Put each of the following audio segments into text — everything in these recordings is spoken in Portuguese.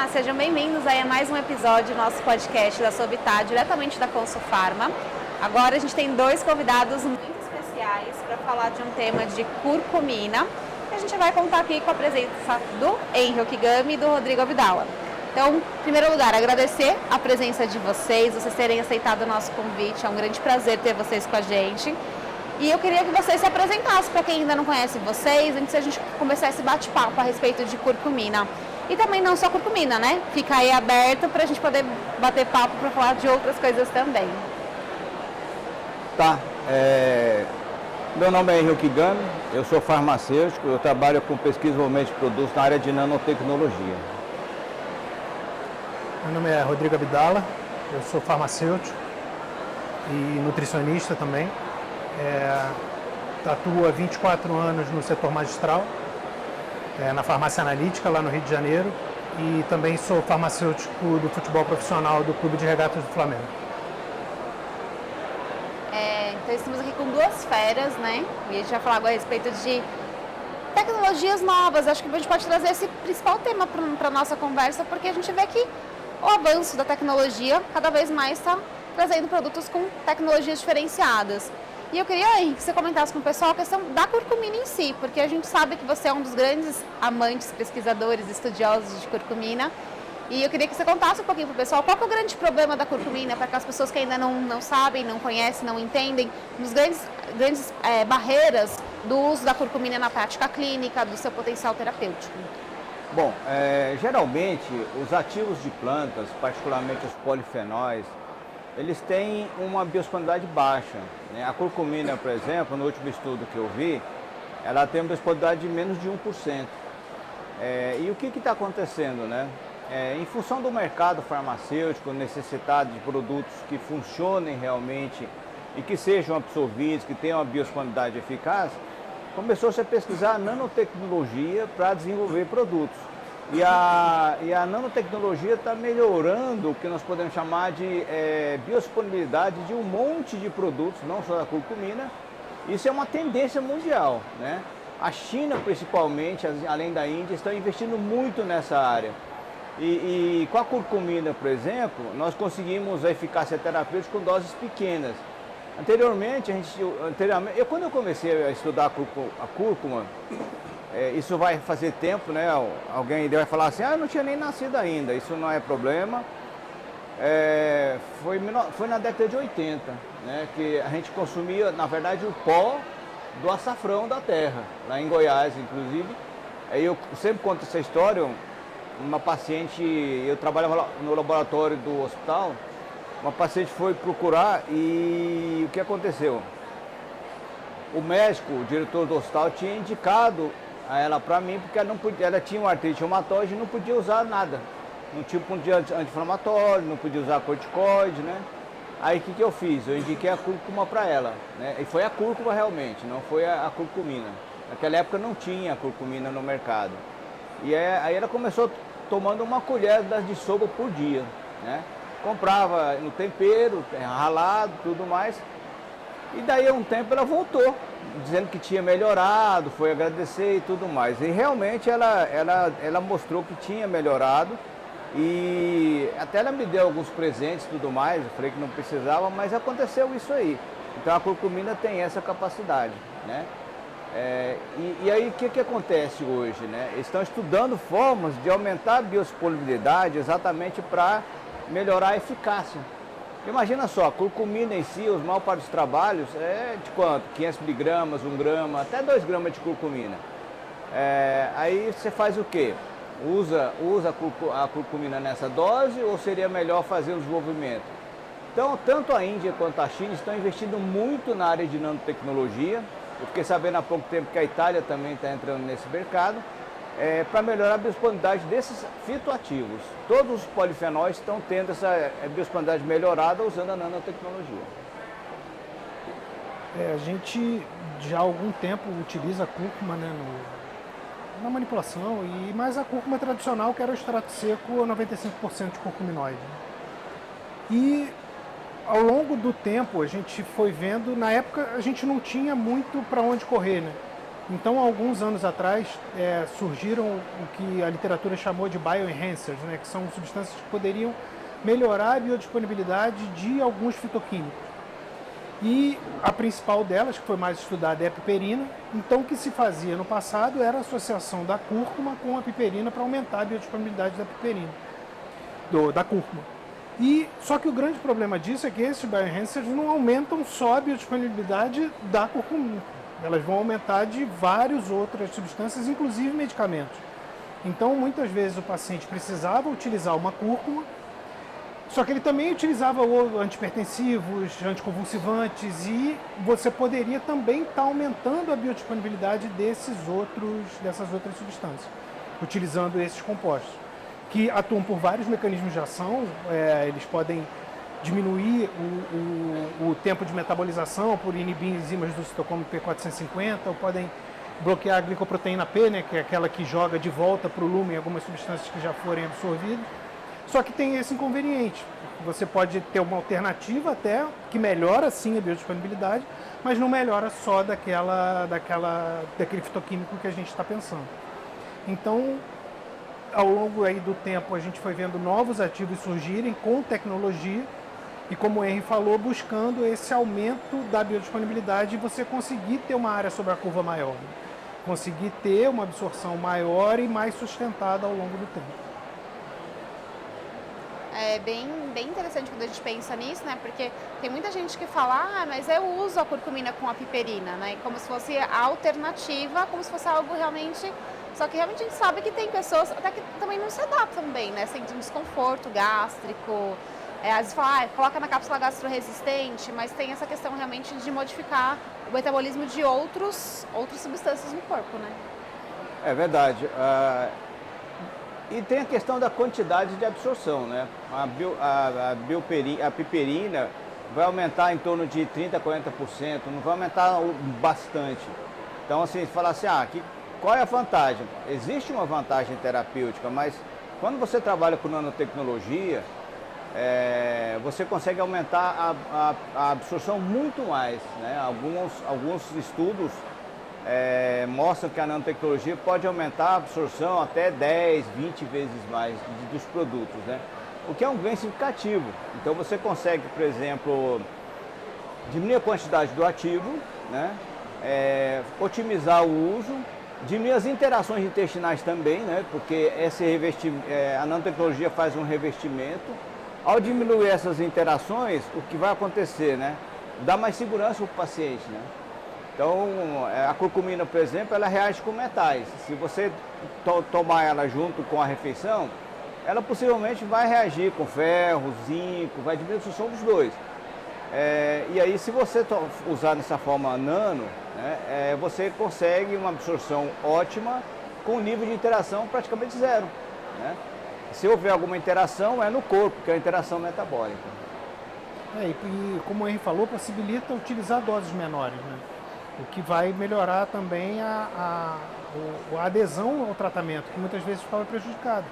Olá, sejam bem-vindos aí a mais um episódio do nosso podcast da Sovitar, diretamente da Consulfarma. Agora a gente tem dois convidados muito especiais para falar de um tema de curcumina. A gente vai contar aqui com a presença do Henry Okigami e do Rodrigo Abdala. Então, em primeiro lugar, agradecer a presença de vocês terem aceitado o nosso convite. É um grande prazer ter vocês com a gente. E eu queria que vocês se apresentassem para quem ainda não conhece vocês, antes de a gente começar esse bate-papo a respeito de curcumina. E também não só curcumina, né? Fica aí aberto para a gente poder bater papo para falar de outras coisas também. Tá. Meu nome é Henry Okigami, eu sou farmacêutico, eu trabalho com pesquisa e desenvolvimento de produtos na área de nanotecnologia. Meu nome é Rodrigo Abdala, eu sou farmacêutico e nutricionista também. Atuo há 24 anos no setor magistral, na farmácia analítica lá no Rio de Janeiro, e também sou farmacêutico do futebol profissional do Clube de Regatas do Flamengo. Então estamos aqui com duas feras, né? E a gente vai falar agora a respeito de tecnologias novas. Acho que a gente pode trazer esse principal tema para a nossa conversa, porque a gente vê que o avanço da tecnologia cada vez mais está trazendo produtos com tecnologias diferenciadas. E eu queria, Henry, que você comentasse com o pessoal a questão da curcumina em si, porque a gente sabe que você é um dos grandes amantes, pesquisadores, estudiosos de curcumina. E eu queria que você contasse um pouquinho para o pessoal qual que é o grande problema da curcumina, para aquelas pessoas que ainda não sabem, não conhecem, não entendem, as grandes barreiras do uso da curcumina na prática clínica, do seu potencial terapêutico. Bom, geralmente os ativos de plantas, particularmente os polifenóis, eles têm uma biodisponibilidade baixa, né? A curcumina, por exemplo, no último estudo que eu vi, ela tem uma biodisponibilidade de menos de 1%. E o que está acontecendo, né? Em função do mercado farmacêutico, necessidade de produtos que funcionem realmente e que sejam absorvidos, que tenham uma biodisponibilidade eficaz, começou-se a pesquisar nanotecnologia para desenvolver produtos. E a nanotecnologia está melhorando o que nós podemos chamar de biodisponibilidade de um monte de produtos, não só da curcumina. Isso é uma tendência mundial, né? A China, principalmente, além da Índia, estão investindo muito nessa área. E com a curcumina, por exemplo, nós conseguimos a eficácia terapêutica com doses pequenas. Anteriormente, quando eu comecei a estudar a cúrcuma, isso vai fazer tempo, né? Alguém vai falar assim, eu não tinha nem nascido ainda, isso não é problema. Foi na década de 80, né, que a gente consumia, na verdade, o pó do açafrão da terra, lá em Goiás, inclusive. Eu sempre conto essa história, uma paciente, eu trabalhava no laboratório do hospital, uma paciente foi procurar e o que aconteceu? O médico, o diretor do hospital, tinha indicado a ela para mim, porque ela tinha uma artrite reumatoide e não podia usar nada. Não podia anti-inflamatório, não podia usar corticoide, né? Aí o que eu fiz? Eu indiquei a cúrcuma para ela, né? E foi a cúrcuma realmente, não foi a curcumina. Naquela época não tinha curcumina no mercado. E aí ela começou tomando uma colher de sopa por dia, né? Comprava no tempero, ralado, tudo mais. E daí a um tempo ela voltou, dizendo que tinha melhorado, foi agradecer e tudo mais. E realmente ela mostrou que tinha melhorado e até ela me deu alguns presentes e tudo mais, eu falei que não precisava, mas aconteceu isso aí. Então a curcumina tem essa capacidade, né? E aí o que acontece hoje, né? Estão estudando formas de aumentar a biodisponibilidade exatamente para melhorar a eficácia. Imagina só, a curcumina em si, os mal para os trabalhos, de quanto? 500 miligramas, 1 grama, até 2 gramas de curcumina. Aí você faz o quê? Usa a curcumina nessa dose ou seria melhor fazer o desenvolvimento? Então, tanto a Índia quanto a China estão investindo muito na área de nanotecnologia. Eu fiquei sabendo há pouco tempo que a Itália também está entrando nesse mercado. Para melhorar a biodisponibilidade desses fitoativos. Todos os polifenóis estão tendo essa biodisponibilidade melhorada usando a nanotecnologia. A gente já há algum tempo utiliza a cúrcuma, né, na manipulação, mas a cúrcuma tradicional, que era o extrato seco, 95% de curcuminóide. E ao longo do tempo a gente foi vendo, na época a gente não tinha muito para onde correr, né? Então, há alguns anos atrás, surgiram o que a literatura chamou de bioenhancers, né, que são substâncias que poderiam melhorar a biodisponibilidade de alguns fitoquímicos. E a principal delas, que foi mais estudada, é a piperina. Então, o que se fazia no passado era a associação da cúrcuma com a piperina para aumentar a biodisponibilidade da piperina, da cúrcuma. Só que o grande problema disso é que esses bioenhancers não aumentam só a biodisponibilidade da curcumina. Elas vão aumentar de várias outras substâncias, inclusive medicamentos. Então, muitas vezes o paciente precisava utilizar uma cúrcuma, só que ele também utilizava antipertensivos, anticonvulsivantes, e você poderia também estar aumentando a biodisponibilidade dessas outras substâncias, utilizando esses compostos, que atuam por vários mecanismos de ação. Eles podem diminuir o tempo de metabolização por inibir enzimas do citocromo P450, ou podem bloquear a glicoproteína P, né, que é aquela que joga de volta para o lumen algumas substâncias que já forem absorvidas. Só que tem esse inconveniente. Você pode ter uma alternativa até que melhora sim a biodisponibilidade, mas não melhora só daquele fitoquímico que a gente está pensando. Então, ao longo aí do tempo, a gente foi vendo novos ativos surgirem com tecnologia e, como o Henry falou, buscando esse aumento da biodisponibilidade e você conseguir ter uma área sobre a curva maior, né? Conseguir ter uma absorção maior e mais sustentada ao longo do tempo. É bem interessante quando a gente pensa nisso, né? Porque tem muita gente que fala, mas eu uso a curcumina com a piperina, né? Como se fosse a alternativa, como se fosse algo realmente... Só que realmente a gente sabe que tem pessoas até que também não se adaptam bem, né? Sentem um desconforto gástrico, às vezes fala, coloca na cápsula gastroresistente, mas tem essa questão realmente de modificar o metabolismo de outras substâncias no corpo, né? É verdade. E tem a questão da quantidade de absorção, né? A piperina vai aumentar em torno de 30% a 40%, não vai aumentar bastante. Então, assim, falar assim, qual é a vantagem? Existe uma vantagem terapêutica, mas quando você trabalha com nanotecnologia, você consegue aumentar a absorção muito mais, né? Alguns estudos mostram que a nanotecnologia pode aumentar a absorção até 10, 20 vezes mais dos produtos, né? O que é um ganho significativo. Então você consegue, por exemplo, diminuir a quantidade do ativo, né? Otimizar o uso, diminuir as interações intestinais também, né? Porque a nanotecnologia faz um revestimento. Ao diminuir essas interações, o que vai acontecer, né? Dá mais segurança para o paciente, né? Então, a curcumina, por exemplo, ela reage com metais. Se você tomar ela junto com a refeição, ela possivelmente vai reagir com ferro, zinco, vai diminuir a absorção dos dois. E aí, se você usar dessa forma nano, né, você consegue uma absorção ótima com nível de interação praticamente zero, né? Se houver alguma interação, é no corpo, que é a interação metabólica. E como o Henry falou, possibilita utilizar doses menores, né? O que vai melhorar também a adesão ao tratamento, que muitas vezes ficava prejudicado.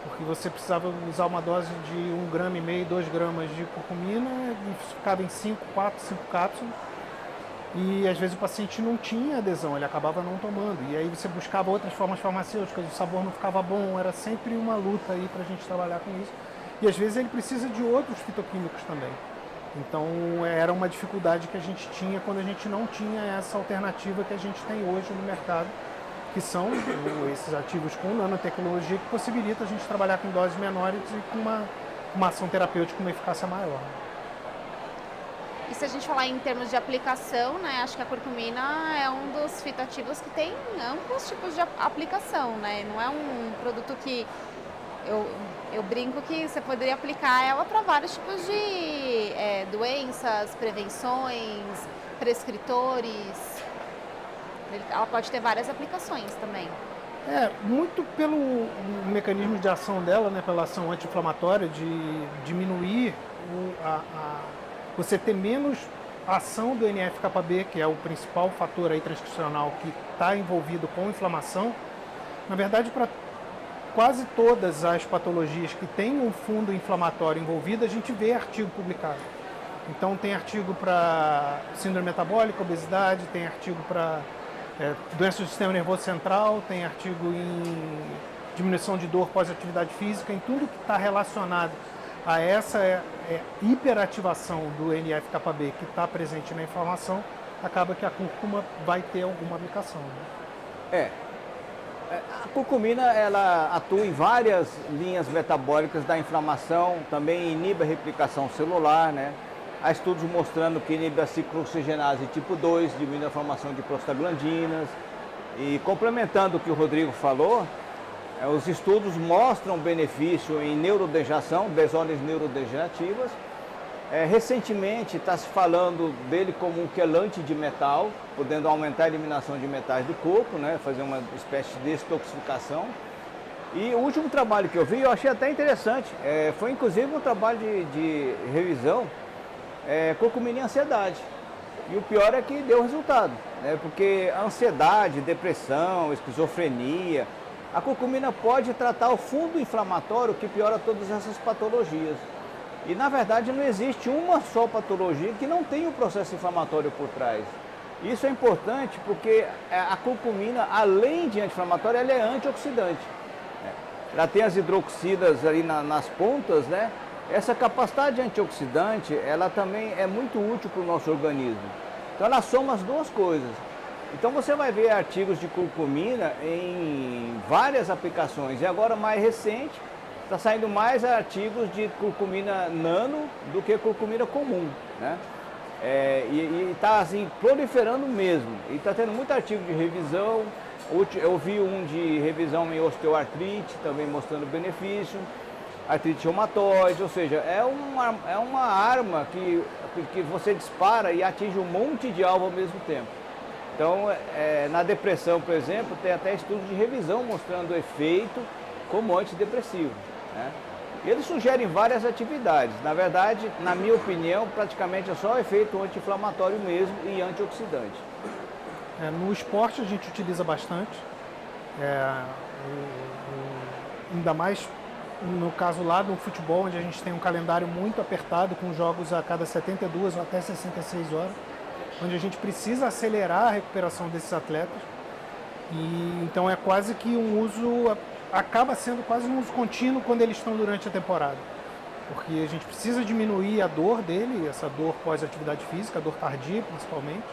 Porque você precisava usar uma dose de 1,5 gramas, 2 gramas de curcumina e ficava em 4, 5 cápsulas. E às vezes o paciente não tinha adesão, ele acabava não tomando. E aí você buscava outras formas farmacêuticas, o sabor não ficava bom, era sempre uma luta aí para a gente trabalhar com isso. E às vezes ele precisa de outros fitoquímicos também. Então era uma dificuldade que a gente tinha quando a gente não tinha essa alternativa que a gente tem hoje no mercado, que são esses ativos com nanotecnologia que possibilita a gente trabalhar com doses menores e com uma ação terapêutica com uma eficácia maior. E se a gente falar em termos de aplicação, né, acho que a curcumina é um dos fitoativos que tem amplos tipos de aplicação, né? Não é um produto que eu brinco que você poderia aplicar ela para vários tipos de doenças, prevenções, prescritores. Ela pode ter várias aplicações também. Muito pelo mecanismo de ação dela, né, pela ação anti-inflamatória, de diminuir você ter menos ação do NF-κB, que é o principal fator aí transcricional que está envolvido com inflamação. Na verdade, para quase todas as patologias que têm um fundo inflamatório envolvido, a gente vê artigo publicado. Então tem artigo para síndrome metabólica, obesidade, tem artigo para doença do sistema nervoso central, tem artigo em diminuição de dor pós-atividade física, em tudo que está relacionado a essa hiperativação do NF-κB que está presente na inflamação, acaba que a cúrcuma vai ter alguma aplicação. Né? A curcumina, ela atua em várias linhas metabólicas da inflamação, também inibe a replicação celular, né? Há estudos mostrando que inibe a ciclooxigenase tipo 2, diminui a formação de prostaglandinas. E complementando o que o Rodrigo falou, os estudos mostram benefício em neurodegeneração, lesões neurodegenerativas. Recentemente está se falando dele como um quelante de metal, podendo aumentar a eliminação de metais do corpo, né? Fazer uma espécie de detoxificação. E o último trabalho que eu vi, eu achei até interessante, foi inclusive um trabalho de revisão, curcumina e ansiedade. E o pior é que deu resultado, né? Porque a ansiedade, depressão, esquizofrenia, a curcumina pode tratar o fundo inflamatório que piora todas essas patologias. E na verdade não existe uma só patologia que não tenha o processo inflamatório por trás. Isso é importante porque a curcumina, além de anti-inflamatória, ela é antioxidante. Ela tem as hidroxidas ali nas pontas, né? Essa capacidade antioxidante, ela também é muito útil para o nosso organismo. Então ela soma as duas coisas. Então você vai ver artigos de curcumina em várias aplicações. E agora mais recente, está saindo mais artigos de curcumina nano do que curcumina comum, né? E está assim, proliferando mesmo. E está tendo muito artigo de revisão. Eu vi um de revisão em osteoartrite, também mostrando benefício. Artrite reumatoide, ou seja, é uma arma que você dispara e atinge um monte de alvo ao mesmo tempo. Então, na depressão, por exemplo, tem até estudos de revisão mostrando o efeito como antidepressivo. Né? Eles sugerem várias atividades. Na verdade, na minha opinião, praticamente é só o efeito anti-inflamatório mesmo e antioxidante. No esporte a gente utiliza bastante, ainda mais no caso lá do futebol, onde a gente tem um calendário muito apertado, com jogos a cada 72 ou até 66 horas, onde a gente precisa acelerar a recuperação desses atletas. E então é quase que um uso, acaba sendo quase um uso contínuo quando eles estão durante a temporada. Porque a gente precisa diminuir a dor dele, essa dor pós-atividade física, a dor tardia principalmente,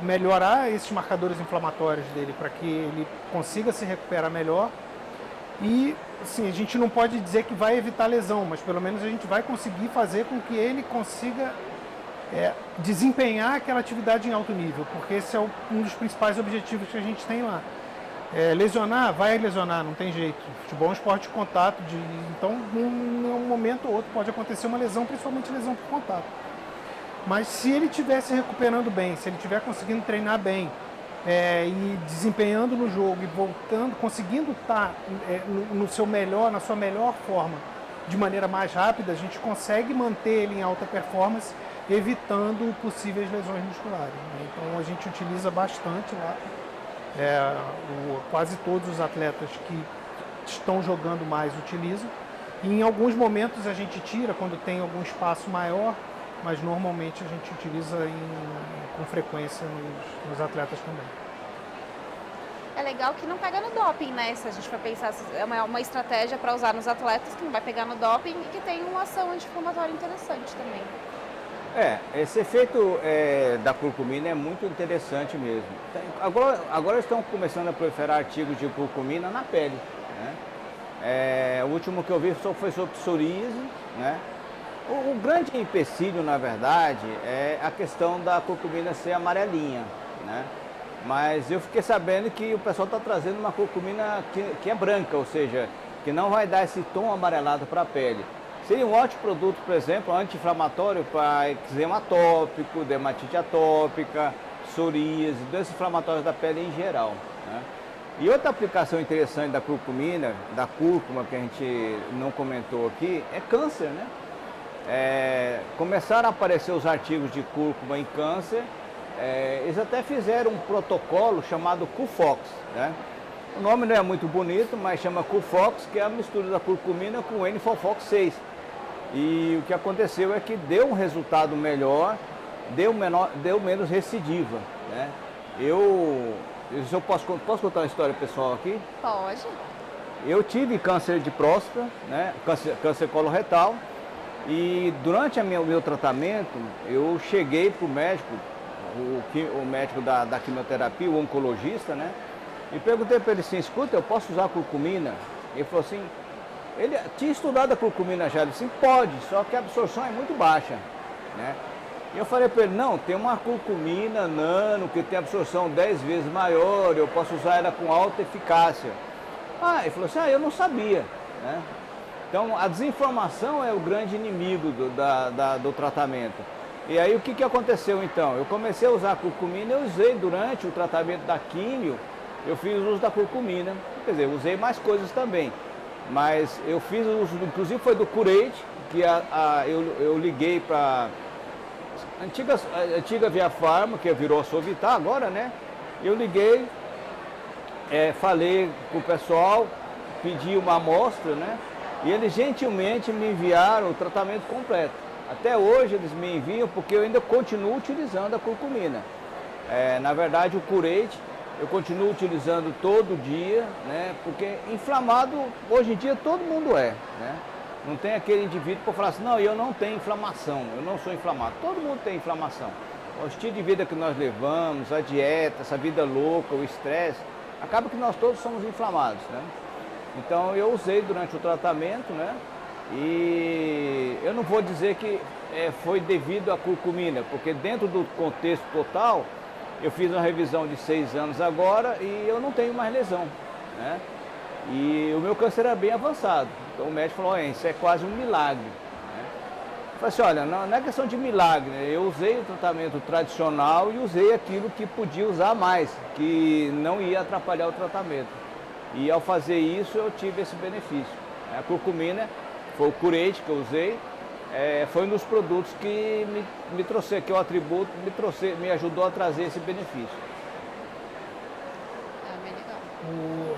melhorar esses marcadores inflamatórios dele para que ele consiga se recuperar melhor. E assim, a gente não pode dizer que vai evitar lesão, mas pelo menos a gente vai conseguir fazer com que ele consiga desempenhar aquela atividade em alto nível, porque esse é um dos principais objetivos que a gente tem lá. Lesionar, vai lesionar, não tem jeito. Futebol é um esporte de contato, então em um momento ou outro pode acontecer uma lesão, principalmente lesão por contato. Mas se ele estiver se recuperando bem, se ele estiver conseguindo treinar bem, e desempenhando no jogo e voltando, conseguindo estar no seu melhor, na sua melhor forma, de maneira mais rápida, a gente consegue manter ele em alta performance, evitando possíveis lesões musculares. Né? Então a gente utiliza bastante lá. Quase todos os atletas que estão jogando mais utilizam. E em alguns momentos a gente tira quando tem algum espaço maior, mas normalmente a gente utiliza com frequência nos atletas também. É legal que não pega no doping, né? Se a gente for pensar, é uma estratégia para usar nos atletas que não vai pegar no doping e que tem uma ação anti-inflamatória interessante também. Esse efeito da curcumina é muito interessante mesmo. Agora estão começando a proliferar artigos de curcumina na pele. Né? O último que eu vi foi sobre psoríase, né? O grande empecilho, na verdade, é a questão da curcumina ser amarelinha, né? Mas eu fiquei sabendo que o pessoal está trazendo uma curcumina que é branca, ou seja, que não vai dar esse tom amarelado para a pele. Seria um ótimo produto, por exemplo, anti-inflamatório para eczema atópico, dermatite atópica, psoríase, doenças inflamatórias da pele em geral. Né? E outra aplicação interessante da curcumina, da cúrcuma, que a gente não comentou aqui, é câncer, né? Começaram a aparecer os artigos de cúrcuma em câncer, eles até fizeram um protocolo chamado Cufox, né? O nome não é muito bonito, mas chama Cufox, que é a mistura da curcumina com o N-Sulfox-6. E o que aconteceu é que deu um resultado melhor, deu menos recidiva, né? Se eu posso contar uma história pessoal aqui? Pode. Eu tive câncer de próstata, né? Câncer coloretal, e durante o meu tratamento, eu cheguei para o médico, o médico da quimioterapia, o oncologista, né? E perguntei para ele assim, escuta, eu posso usar curcumina? Ele falou assim, ele tinha estudado a curcumina já, ele disse, pode, só que a absorção é muito baixa, né? E eu falei para ele, não, tem uma curcumina nano que tem absorção 10 vezes maior, eu posso usar ela com alta eficácia. Ele falou assim, eu não sabia, né? Então a desinformação é o grande inimigo do tratamento. E aí o que aconteceu então? Eu comecei a usar a curcumina, eu usei durante o tratamento da químio, eu fiz uso da curcumina, quer dizer, usei mais coisas também. Mas eu fiz uso, inclusive foi do Curate, que eu liguei para a antiga Via Farma, que virou a Sovitar agora, né? Eu liguei, falei com o pessoal, pedi uma amostra, né? E eles gentilmente me enviaram o tratamento completo. Até hoje eles me enviam porque eu ainda continuo utilizando a curcumina. Na verdade o Curate eu continuo utilizando todo dia, né? Porque inflamado hoje em dia todo mundo é, né? Não tem aquele indivíduo para falar assim, não, eu não tenho inflamação, eu não sou inflamado. Todo mundo tem inflamação. O estilo de vida que nós levamos, a dieta, essa vida louca, o estresse, acaba que nós todos somos inflamados, né? Então eu usei durante o tratamento, né? E eu não vou dizer que foi devido à curcumina, porque dentro do contexto total, eu fiz uma revisão de 6 anos agora e eu não tenho mais lesão, né? E o meu câncer era bem avançado. Então o médico falou, isso é quase um milagre, né? Eu falei assim, olha, não é questão de milagre, né? Eu usei o tratamento tradicional e usei aquilo que podia usar mais, que não ia atrapalhar o tratamento. E ao fazer isso eu tive esse benefício. A curcumina foi o Curate que eu usei, foi um dos produtos que me trouxe, que eu atributo, me ajudou a trazer esse benefício. Bem legal.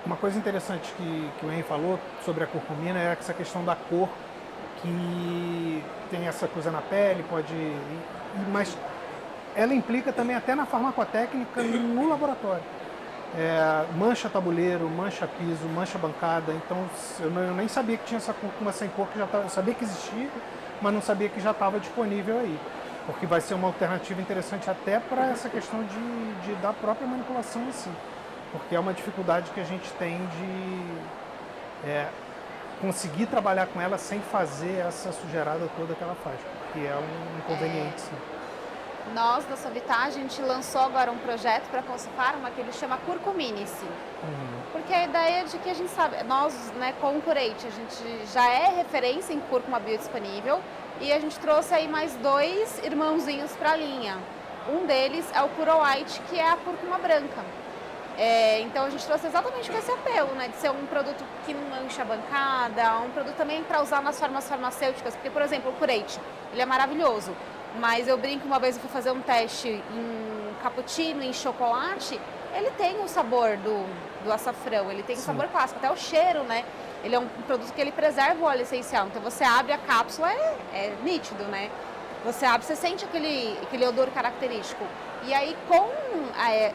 Uma coisa interessante que o Henry falou sobre a curcumina é essa questão da cor, que tem essa coisa na pele, mas ela implica também até na farmacotécnica no laboratório. Mancha tabuleiro, mancha piso, mancha bancada, então eu nem sabia que tinha essa curcuma sem cor, eu sabia que existia, mas não sabia que já estava disponível aí, porque vai ser uma alternativa interessante até para essa questão da própria manipulação em si, porque é uma dificuldade que a gente tem de conseguir trabalhar com ela sem fazer essa sujeirada toda que ela faz, porque é um inconveniente sim. Nós, da Sovitar, a gente lançou agora um projeto para Consulfarma que ele chama Curcuminice. Porque a ideia de que a gente sabe, nós, né, com o Curate, a gente já é referência em cúrcuma biodisponível e a gente trouxe aí mais 2 irmãozinhos para a linha. Um deles é o Curowhite, que é a cúrcuma branca. Então a gente trouxe exatamente com esse apelo, né, de ser um produto que não mancha a bancada, um produto também para usar nas formas farmacêuticas, porque, por exemplo, o Curate, ele é maravilhoso. Mas eu brinco, uma vez eu fui fazer um teste em cappuccino, em chocolate, ele tem o sabor do açafrão, ele tem o sabor clássico, até o cheiro, né? Ele é um produto que ele preserva o óleo essencial, então você abre a cápsula, é nítido, né? Você abre, você sente aquele odor característico. E aí, com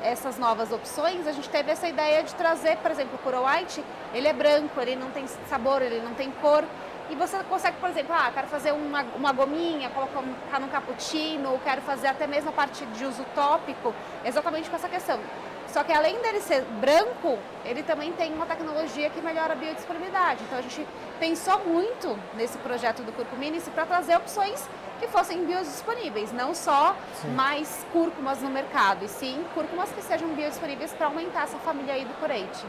essas novas opções, a gente teve essa ideia de trazer, por exemplo, o Curowhite, ele é branco, ele não tem sabor, ele não tem cor. E você consegue, por exemplo, quero fazer uma gominha, colocar no cappuccino, quero fazer até mesmo a parte de uso tópico, exatamente com essa questão. Só que além dele ser branco, ele também tem uma tecnologia que melhora a biodisponibilidade. Então a gente pensou muito nesse projeto do Curcuminice para trazer opções que fossem biodisponíveis, não só mais cúrcumas no mercado, e sim cúrcumas que sejam biodisponíveis para aumentar essa família aí do Curate.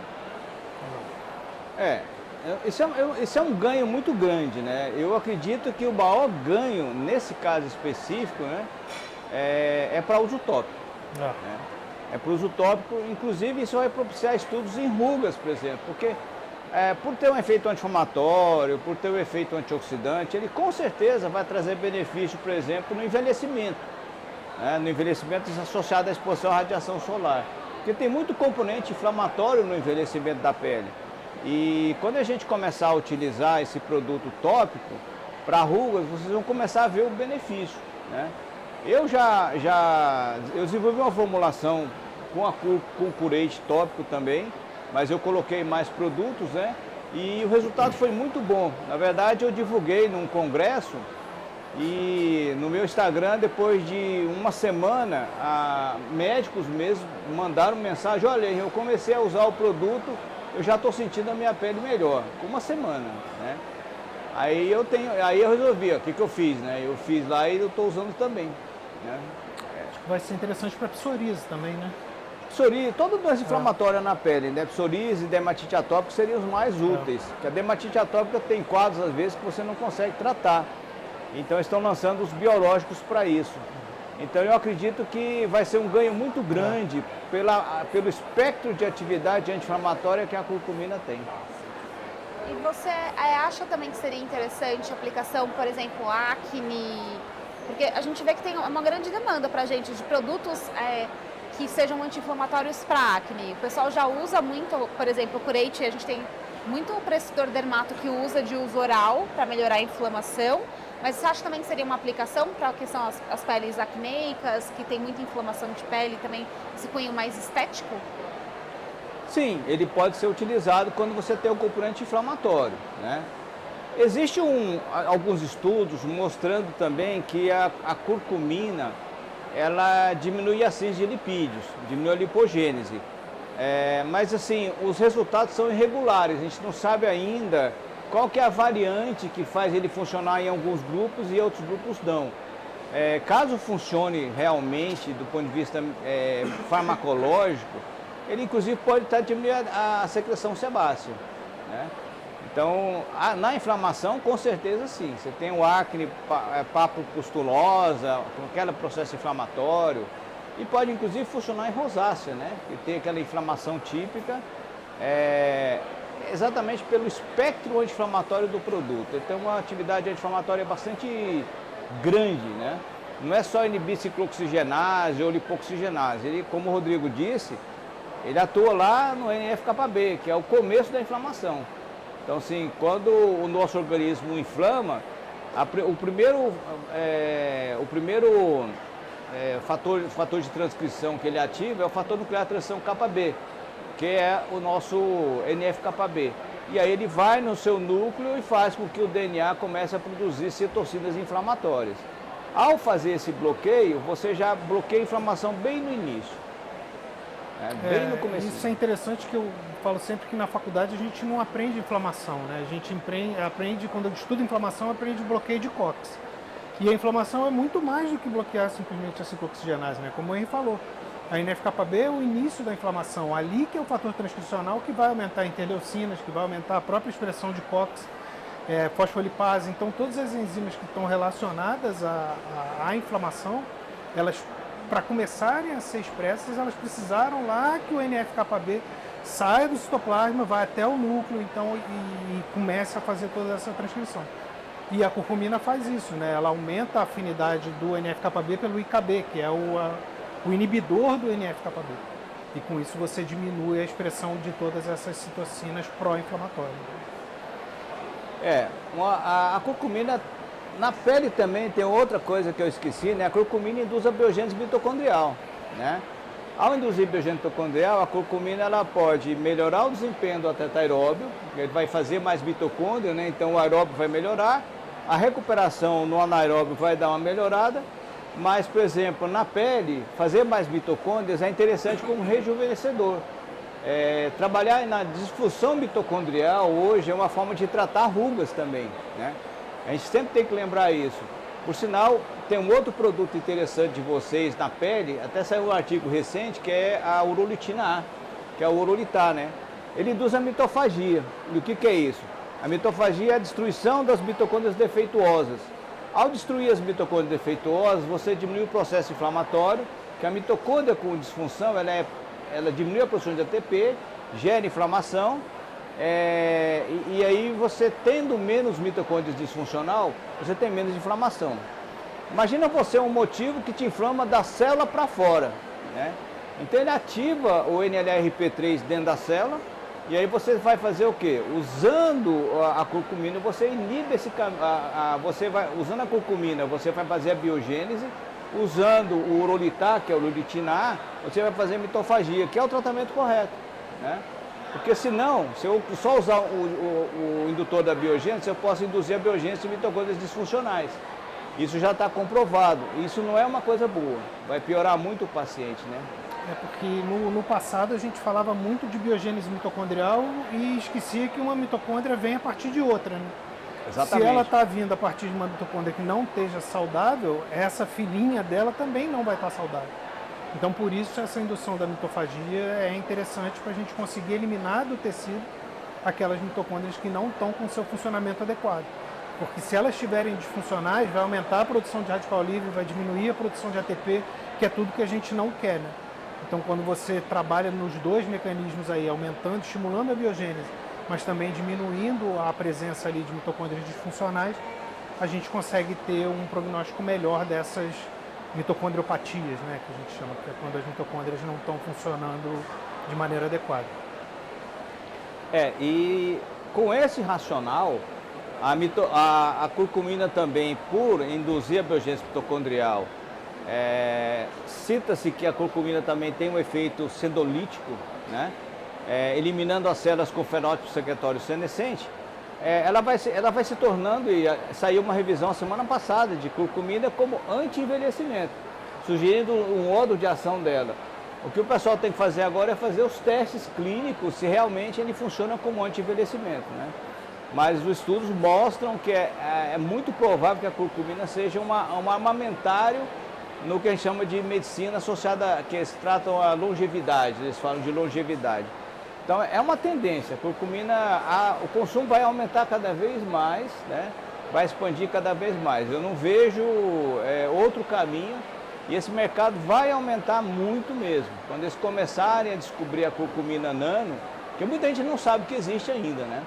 Isso é um ganho muito grande, né? Eu acredito que o maior ganho, nesse caso específico, né, é para uso tópico. Né? É para uso tópico, inclusive isso vai propiciar estudos em rugas, por exemplo, porque por ter um efeito anti-inflamatório, por ter um efeito antioxidante, ele com certeza vai trazer benefício, por exemplo, no envelhecimento, né? No envelhecimento associado à exposição à radiação solar, porque tem muito componente inflamatório no envelhecimento da pele. E quando a gente começar a utilizar esse produto tópico para rugas, vocês vão começar a ver o benefício, né? Eu desenvolvi uma formulação com curate tópico também, mas eu coloquei mais produtos, né? E o resultado foi muito bom. Na verdade, eu divulguei num congresso e no meu Instagram, depois de uma semana, médicos mesmo mandaram mensagem: olha, eu comecei a usar o produto, eu já estou sentindo a minha pele melhor, com uma semana, né? Aí eu resolvi, o que eu fiz, né? Eu fiz lá e eu estou usando também, né? Acho que vai ser interessante para psoríase também, né? Psoríase, toda doença inflamatória na pele, né? Psoríase e dermatite atópica seriam os mais úteis. Porque a dermatite atópica tem quadros, às vezes, que você não consegue tratar. Então, estão lançando os biológicos para isso. Então, eu acredito que vai ser um ganho muito grande pelo espectro de atividade anti-inflamatória que a curcumina tem. E você acha também que seria interessante a aplicação, por exemplo, acne? Porque a gente vê que tem uma grande demanda para a gente de produtos que sejam anti-inflamatórios para acne. O pessoal já usa muito, por exemplo, o curate, a gente tem muito prescritor dermato que usa de uso oral para melhorar a inflamação. Mas você acha também que seria uma aplicação para a questão as peles acneicas, que tem muita inflamação de pele também, esse cunho mais estético? Sim, ele pode ser utilizado quando você tem o componente inflamatório, né? Existem alguns estudos mostrando também que a curcumina, ela diminui a síntese de lipídios, diminui a lipogênese. Mas assim, os resultados são irregulares, a gente não sabe ainda qual que é a variante que faz ele funcionar em alguns grupos e outros grupos não. Caso funcione realmente do ponto de vista farmacológico, ele inclusive pode estar diminuindo a secreção sebácea, né? Então, na inflamação, com certeza sim. Você tem o acne papupustulosa, com aquele processo inflamatório, e pode inclusive funcionar em rosácea, né? Que tem aquela inflamação típica, exatamente pelo espectro anti-inflamatório do produto. Ele tem uma atividade anti-inflamatória bastante grande, né? Não é só inibir ciclooxigenase ou lipoxigenase. Ele, como o Rodrigo disse, ele atua lá no NF-κB, que é o começo da inflamação. Então, assim, quando o nosso organismo inflama, o primeiro fator de transcrição que ele ativa é o fator nuclear de transição κB, que é o nosso NF-κB. E aí ele vai no seu núcleo e faz com que o DNA comece a produzir citocinas inflamatórias. Ao fazer esse bloqueio, você já bloqueia a inflamação bem no início. Bem no começo. Isso é interessante, que eu falo sempre que na faculdade a gente não aprende inflamação, né? A gente aprende, quando estuda inflamação, aprende bloqueio de COX. E a inflamação é muito mais do que bloquear simplesmente a ciclooxigenase, né? Como o Henry falou, a NF-κB é o início da inflamação, ali que é o fator transcricional que vai aumentar interleucinas, que vai aumentar a própria expressão de COX, fosfolipase. Então, todas as enzimas que estão relacionadas à inflamação, elas, para começarem a ser expressas, elas precisaram lá que o NF-κB saia do citoplasma, vai até o núcleo, então, e comece a fazer toda essa transcrição. E a curcumina faz isso, né? Ela aumenta a afinidade do NF-κB pelo IKB, que é o inibidor do NF-κB. E com isso você diminui a expressão de todas essas citocinas pró-inflamatórias. A curcumina, na pele também tem outra coisa que eu esqueci, né? A curcumina induz a biogênese mitocondrial, né? Ao induzir biogênese mitocondrial, a curcumina ela pode melhorar o desempenho do atleta aeróbio, ele vai fazer mais mitocôndria, né? Então o aeróbio vai melhorar, a recuperação no anaeróbio vai dar uma melhorada, mas, por exemplo, na pele, fazer mais mitocôndrias é interessante como rejuvenescedor. Trabalhar na disfunção mitocondrial hoje é uma forma de tratar rugas também, né? A gente sempre tem que lembrar isso. Por sinal, tem um outro produto interessante de vocês na pele, até saiu um artigo recente, que é a urolitina A, que é o urolitar, né? Ele induz a mitofagia. E o que é isso? A mitofagia é a destruição das mitocôndrias defeituosas. Ao destruir as mitocôndrias defeituosas, você diminui o processo inflamatório, que a mitocôndria com disfunção, ela diminui a produção de ATP, gera inflamação, e aí você tendo menos mitocôndrias disfuncional, você tem menos inflamação. Imagina você um motivo que te inflama da célula para fora, né? Então ele ativa o NLRP3 dentro da célula, e aí você vai fazer o quê? Usando a curcumina, você inibe usando a curcumina, você vai fazer a biogênese, usando o urolitar, que é o uritinar, você vai fazer mitofagia, que é o tratamento correto, né? Porque senão, se eu só usar o indutor da biogênese, eu posso induzir a biogênese de mitocôndrias disfuncionais. Isso já está comprovado. Isso não é uma coisa boa. Vai piorar muito o paciente, né? É porque no passado a gente falava muito de biogênese mitocondrial e esquecia que uma mitocôndria vem a partir de outra, né? Exatamente. Se ela está vindo a partir de uma mitocôndria que não esteja saudável, essa filhinha dela também não vai estar saudável. Então, por isso, essa indução da mitofagia é interessante para a gente conseguir eliminar do tecido aquelas mitocôndrias que não estão com seu funcionamento adequado. Porque se elas estiverem disfuncionais, vai aumentar a produção de radical livre, vai diminuir a produção de ATP, que é tudo que a gente não quer, né? Então, quando você trabalha nos dois mecanismos aí, aumentando, estimulando a biogênese, mas também diminuindo a presença ali de mitocôndrias disfuncionais, a gente consegue ter um prognóstico melhor dessas mitocondriopatias, né, que a gente chama, que é quando as mitocôndrias não estão funcionando de maneira adequada. E com esse racional, a curcumina também, por induzir a biogênese mitocondrial, cita-se que a curcumina também tem um efeito sendolítico, né? Eliminando as células com fenótipo secretório senescente. Ela vai se tornando, e saiu uma revisão semana passada de curcumina como anti-envelhecimento, sugerindo um modo de ação dela. O que o pessoal tem que fazer agora é fazer os testes clínicos, se realmente ele funciona como anti-envelhecimento, né? Mas os estudos mostram que é muito provável que a curcumina seja um armamentário no que a gente chama de medicina associada, que eles tratam a longevidade, eles falam de longevidade. Então é uma tendência, a curcumina, o consumo vai aumentar cada vez mais, né? Vai expandir cada vez mais. Eu não vejo outro caminho e esse mercado vai aumentar muito mesmo. Quando eles começarem a descobrir a curcumina nano, que muita gente não sabe que existe ainda, né?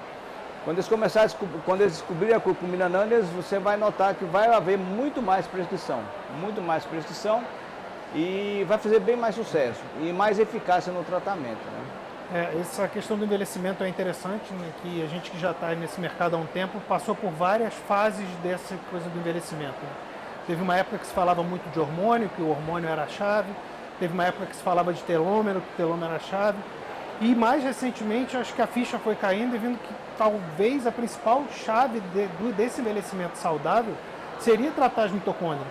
Quando eles descobrirem a curcumina nano, você vai notar que vai haver muito mais prescrição e vai fazer bem mais sucesso e mais eficácia no tratamento, né? Essa questão do envelhecimento é interessante, né, que a gente que já está nesse mercado há um tempo passou por várias fases dessa coisa do envelhecimento, né? Teve uma época que se falava muito de hormônio, que o hormônio era a chave. Teve uma época que se falava de telômero, que o telômero era a chave. E mais recentemente, acho que a ficha foi caindo e vendo que talvez a principal chave desse envelhecimento saudável seria tratar as mitocôndrias.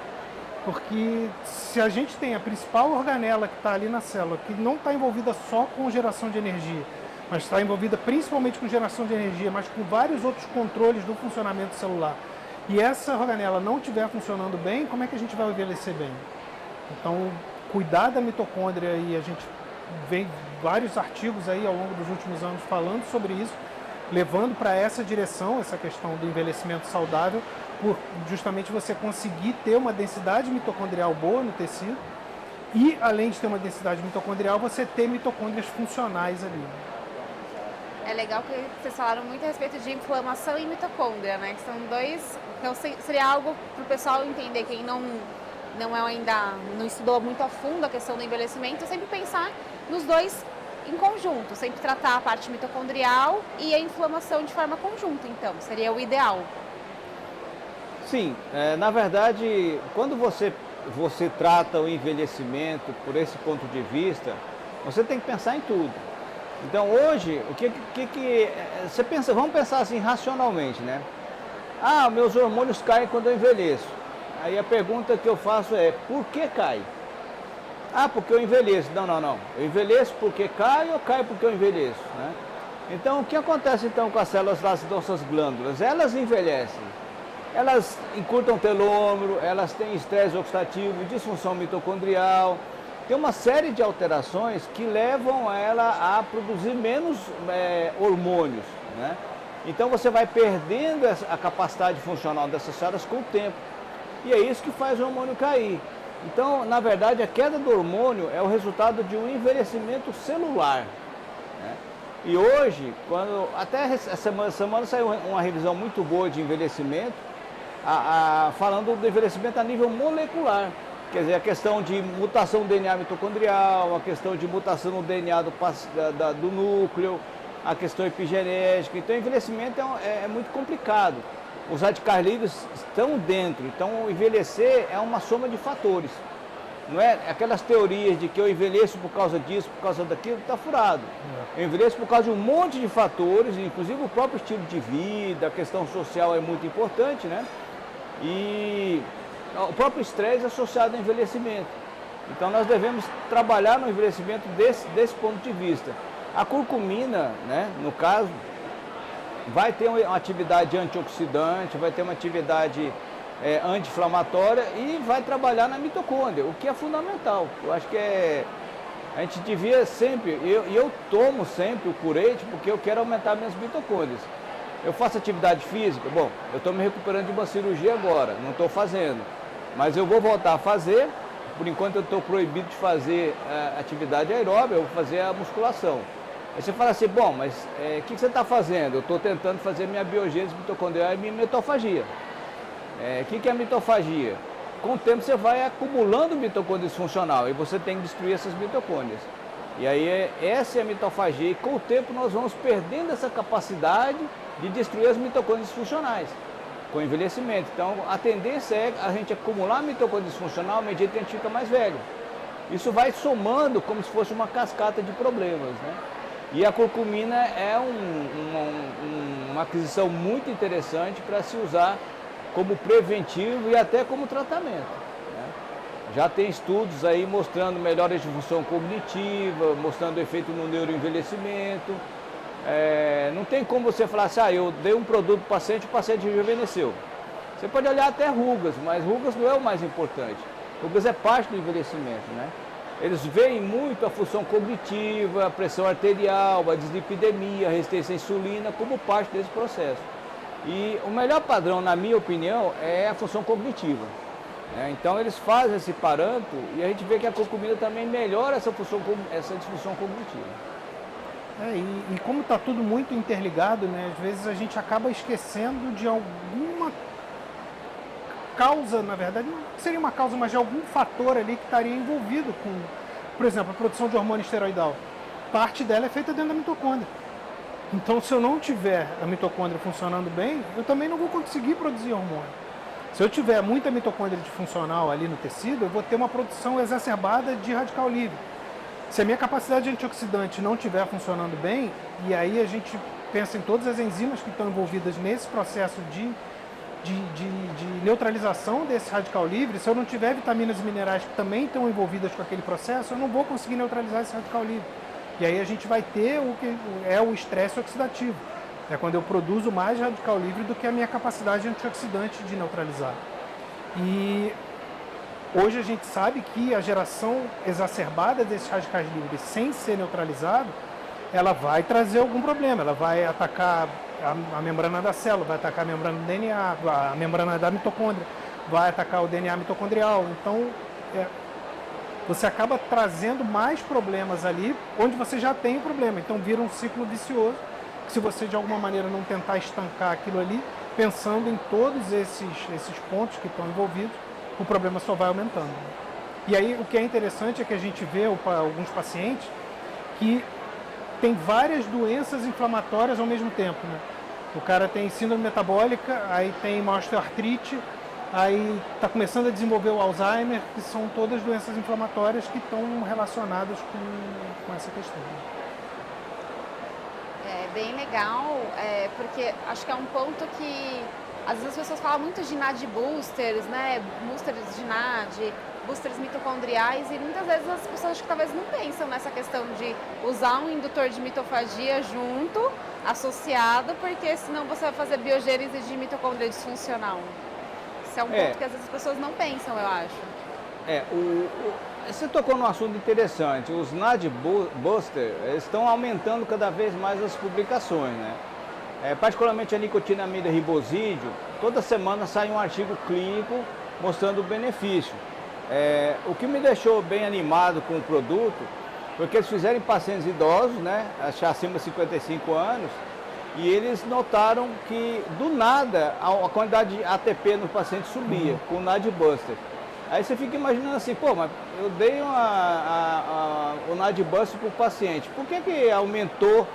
Porque se a gente tem a principal organela que está ali na célula, que não está envolvida só com geração de energia, mas está envolvida principalmente com geração de energia, mas com vários outros controles do funcionamento celular, e essa organela não estiver funcionando bem, como é que a gente vai envelhecer bem? Então, cuidar da mitocôndria, e a gente vê vários artigos aí ao longo dos últimos anos falando sobre isso, levando para essa direção, essa questão do envelhecimento saudável, por justamente você conseguir ter uma densidade mitocondrial boa no tecido e, além de ter uma densidade mitocondrial, você ter mitocôndrias funcionais ali. É legal que vocês falaram muito a respeito de inflamação e mitocôndria, né? Que são dois... Então, seria algo para o pessoal entender, quem não estudou muito a fundo a questão do envelhecimento, sempre pensar nos dois em conjunto, sempre tratar a parte mitocondrial e a inflamação de forma conjunta, então, seria o ideal. Sim, na verdade, quando você trata o envelhecimento por esse ponto de vista, você tem que pensar em tudo. Então hoje, você pensa, vamos pensar assim racionalmente, né? Meus hormônios caem quando eu envelheço. Aí a pergunta que eu faço é, por que cai? Porque eu envelheço. Não. Eu envelheço porque cai ou cai porque eu envelheço, né? Então, o que acontece então com as células das nossas glândulas? Elas envelhecem. Elas encurtam telômero, elas têm estresse oxidativo, disfunção mitocondrial. Tem uma série de alterações que levam ela a produzir menos hormônios, né? Então você vai perdendo a capacidade funcional dessas células com o tempo. E é isso que faz o hormônio cair. Então, na verdade, a queda do hormônio é o resultado de um envelhecimento celular, né? E hoje, até essa semana saiu uma revisão muito boa de envelhecimento, falando do envelhecimento a nível molecular. Quer dizer, a questão de mutação do DNA mitocondrial, a questão de mutação no DNA do núcleo, a questão epigenética. Então, o envelhecimento é muito complicado. os radicais livres estão dentro. Então, o envelhecer é uma soma de fatores. Não é aquelas teorias de que eu envelheço por causa disso, por causa daquilo, está furado. Eu envelheço por causa de um monte de fatores, inclusive o próprio estilo de vida, a questão social é muito importante, né? E o próprio estresse associado ao envelhecimento. Então nós devemos trabalhar no envelhecimento desse ponto de vista. A curcumina, né, no caso, vai ter uma atividade antioxidante, vai ter uma atividade anti-inflamatória e vai trabalhar na mitocôndria, o que é fundamental. Eu acho que a gente devia sempre, eu tomo sempre o curete porque eu quero aumentar minhas mitocôndrias. Eu faço atividade física, bom, eu estou me recuperando de uma cirurgia agora, não estou fazendo, mas eu vou voltar a fazer. Por enquanto eu estou proibido de fazer atividade aeróbica, eu vou fazer a musculação. Aí você fala assim, bom, mas o que você está fazendo? Eu estou tentando fazer minha biogênese mitocondrial e minha mitofagia. O que é a mitofagia? Com o tempo você vai acumulando mitocôndria disfuncional e você tem que destruir essas mitocôndrias. E aí essa é a mitofagia e com o tempo nós vamos perdendo essa capacidade de destruir as mitocôndrias disfuncionais com o envelhecimento. Então a tendência é a gente acumular mitocôndria disfuncional à medida que a gente fica mais velho. Isso vai somando como se fosse uma cascata de problemas, né? E a curcumina é uma aquisição muito interessante para se usar como preventivo e até como tratamento, né? Já tem estudos aí mostrando melhoras de função cognitiva, mostrando efeito no neuroenvelhecimento. Não tem como você falar assim, eu dei um produto para o paciente rejuvenesceu. Você pode olhar até rugas, mas rugas não é o mais importante. Rugas é parte do envelhecimento, né? Eles veem muito a função cognitiva, a pressão arterial, a dislipidemia, a resistência à insulina como parte desse processo. E o melhor padrão, na minha opinião, é a função cognitiva. Então eles fazem esse parâmetro e a gente vê que a curcumina também melhora essa disfunção cognitiva. E como está tudo muito interligado, né, às vezes a gente acaba esquecendo de alguma causa, na verdade, não seria uma causa, mas de algum fator ali que estaria envolvido com, por exemplo, a produção de hormônio esteroidal. Parte dela é feita dentro da mitocôndria. Então, se eu não tiver a mitocôndria funcionando bem, eu também não vou conseguir produzir hormônio. Se eu tiver muita mitocôndria disfuncional ali no tecido, eu vou ter uma produção exacerbada de radical livre. Se a minha capacidade antioxidante não estiver funcionando bem, e aí a gente pensa em todas as enzimas que estão envolvidas nesse processo de neutralização desse radical livre, se eu não tiver vitaminas e minerais que também estão envolvidas com aquele processo, eu não vou conseguir neutralizar esse radical livre. E aí a gente vai ter o que é o estresse oxidativo. É quando eu produzo mais radical livre do que a minha capacidade antioxidante de neutralizar. E hoje a gente sabe que a geração exacerbada desses radicais livres sem ser neutralizado, ela vai trazer algum problema, ela vai atacar a membrana da célula, vai atacar a membrana do DNA, a membrana da mitocôndria, vai atacar o DNA mitocondrial. Então, você acaba trazendo mais problemas ali onde você já tem o problema. Então, vira um ciclo vicioso, que se você de alguma maneira não tentar estancar aquilo ali, pensando em todos esses pontos que estão envolvidos, o problema só vai aumentando. E aí, o que é interessante é que a gente vê alguns pacientes que tem várias doenças inflamatórias ao mesmo tempo, né? O cara tem síndrome metabólica, aí tem uma osteoartrite, aí está começando a desenvolver o Alzheimer, que são todas doenças inflamatórias que estão relacionadas com essa questão. É bem legal, porque acho que é um ponto que às vezes as pessoas falam muito de NAD boosters, né? Boosters de NAD, boosters mitocondriais, e muitas vezes as pessoas acho que talvez não pensam nessa questão de usar um indutor de mitofagia junto, associado, porque senão você vai fazer biogênese de mitocôndria disfuncional. Esse é um ponto que às vezes as pessoas não pensam, eu acho. Você tocou num assunto interessante. Os NAD Booster estão aumentando cada vez mais as publicações, né? Particularmente a nicotinamida ribosídeo, toda semana sai um artigo clínico mostrando o benefício. O que me deixou bem animado com o produto foi que eles fizeram em pacientes idosos, né, acima de 55 anos, e eles notaram que do nada a quantidade de ATP no paciente subia com o NAD Buster. Aí você fica imaginando assim, mas eu dei o NAD Buster para o paciente, por que aumentou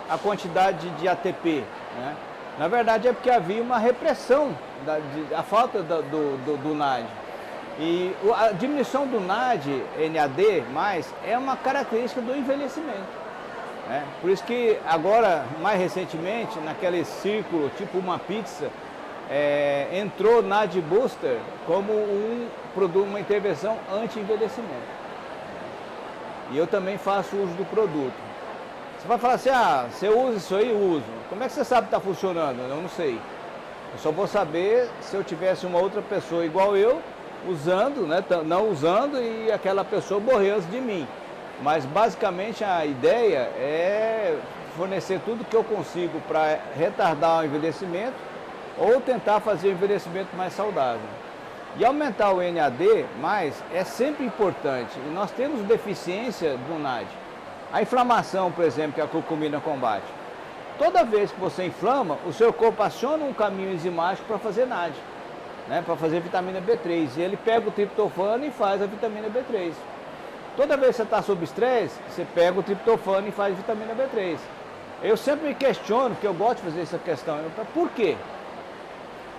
a quantidade de ATP, né? Na verdade é porque havia uma repressão, a falta do NAD. E a diminuição do NAD, NAD+, é uma característica do envelhecimento. Né? Por isso que agora, mais recentemente, naquele círculo, tipo uma pizza, entrou NAD Booster como um produto, uma intervenção anti-envelhecimento. E eu também faço uso do produto. Você vai falar assim, você usa isso aí? Uso. Como é que você sabe que está funcionando? Eu não sei. Eu só vou saber se eu tivesse uma outra pessoa igual eu, usando, né, não usando, e aquela pessoa morreu antes de mim. Mas basicamente a ideia é fornecer tudo que eu consigo para retardar o envelhecimento ou tentar fazer o envelhecimento mais saudável. E aumentar o NAD+, é sempre importante. E nós temos deficiência do NAD. A inflamação, por exemplo, que a curcumina combate. Toda vez que você inflama, o seu corpo aciona um caminho enzimático para fazer NAD, né, para fazer vitamina B3. E ele pega o triptofano e faz a vitamina B3. Toda vez que você está sob estresse, você pega o triptofano e faz vitamina B3. Eu sempre me questiono, porque eu gosto de fazer essa questão. Por quê?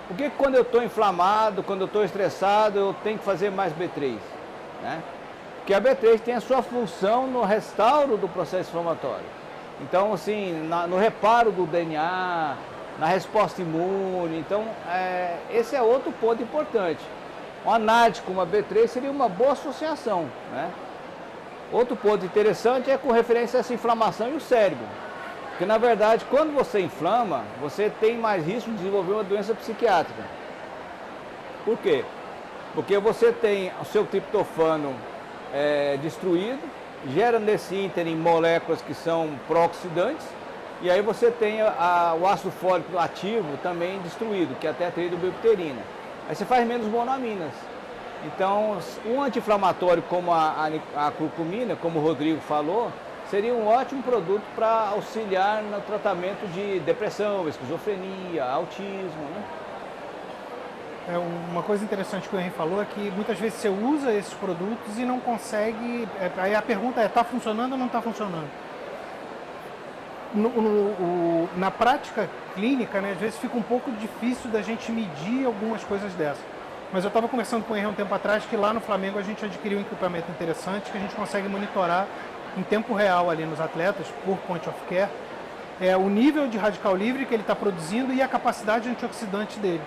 Por que quando eu estou inflamado, quando eu estou estressado, eu tenho que fazer mais B3? Né? Porque a B3 tem a sua função no restauro do processo inflamatório. Então, assim, no reparo do DNA, na resposta imune. Então, esse é outro ponto importante. Uma NAD com uma B3 seria uma boa associação. Né? Outro ponto interessante é com referência a essa inflamação e o cérebro. Porque, na verdade, quando você inflama, você tem mais risco de desenvolver uma doença psiquiátrica. Por quê? Porque você tem o seu triptofano destruído, gera nesse ínterim moléculas que são pró-oxidantes, e aí você tem o ácido fólico ativo também destruído, que é a tetraidrobiopterina. Aí você faz menos monoaminas. Então, um anti-inflamatório como a curcumina, como o Rodrigo falou, seria um ótimo produto para auxiliar no tratamento de depressão, esquizofrenia, autismo. Né? Uma coisa interessante que o Henrique falou é que muitas vezes você usa esses produtos e não consegue... Aí a pergunta é, está funcionando ou não está funcionando? Na prática clínica, né, às vezes fica um pouco difícil da gente medir algumas coisas dessas. Mas eu estava conversando com o Henrique um tempo atrás que lá no Flamengo a gente adquiriu um equipamento interessante que a gente consegue monitorar em tempo real ali nos atletas, por point of care, o nível de radical livre que ele está produzindo e a capacidade antioxidante dele.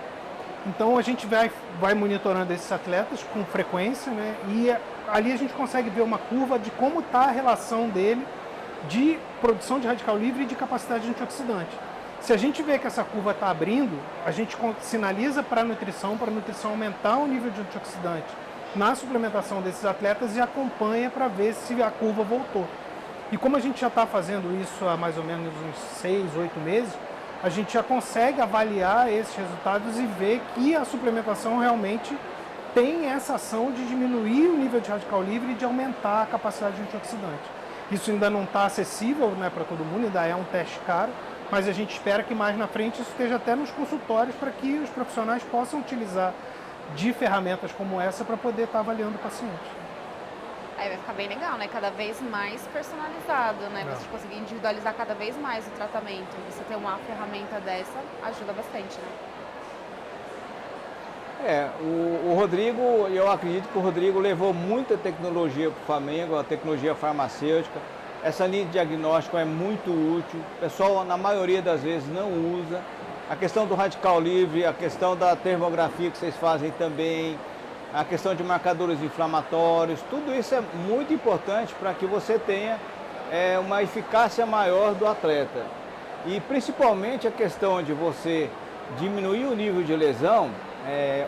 Então a gente vai monitorando esses atletas com frequência, né? E ali a gente consegue ver uma curva de como está a relação dele de produção de radical livre e de capacidade antioxidante. Se a gente vê que essa curva está abrindo, a gente sinaliza para a nutrição aumentar o nível de antioxidante na suplementação desses atletas e acompanha para ver se a curva voltou. E como a gente já está fazendo isso há mais ou menos uns 6, 8 meses, a gente já consegue avaliar esses resultados e ver que a suplementação realmente tem essa ação de diminuir o nível de radical livre e de aumentar a capacidade antioxidante. Isso ainda não está acessível, né, para todo mundo, ainda é um teste caro, mas a gente espera que mais na frente isso esteja até nos consultórios para que os profissionais possam utilizar de ferramentas como essa para poder estar avaliando o paciente. Aí vai ficar bem legal, né? Cada vez mais personalizado, né? Você conseguir individualizar cada vez mais o tratamento. Você ter uma ferramenta dessa ajuda bastante, né? O Rodrigo, eu acredito que o Rodrigo levou muita tecnologia para o Flamengo, a tecnologia farmacêutica. Essa linha de diagnóstico é muito útil. O pessoal, na maioria das vezes, não usa. A questão do radical livre, a questão da termografia que vocês fazem também, a questão de marcadores inflamatórios, tudo isso é muito importante para que você tenha uma eficácia maior do atleta. E principalmente a questão de você diminuir o nível de lesão,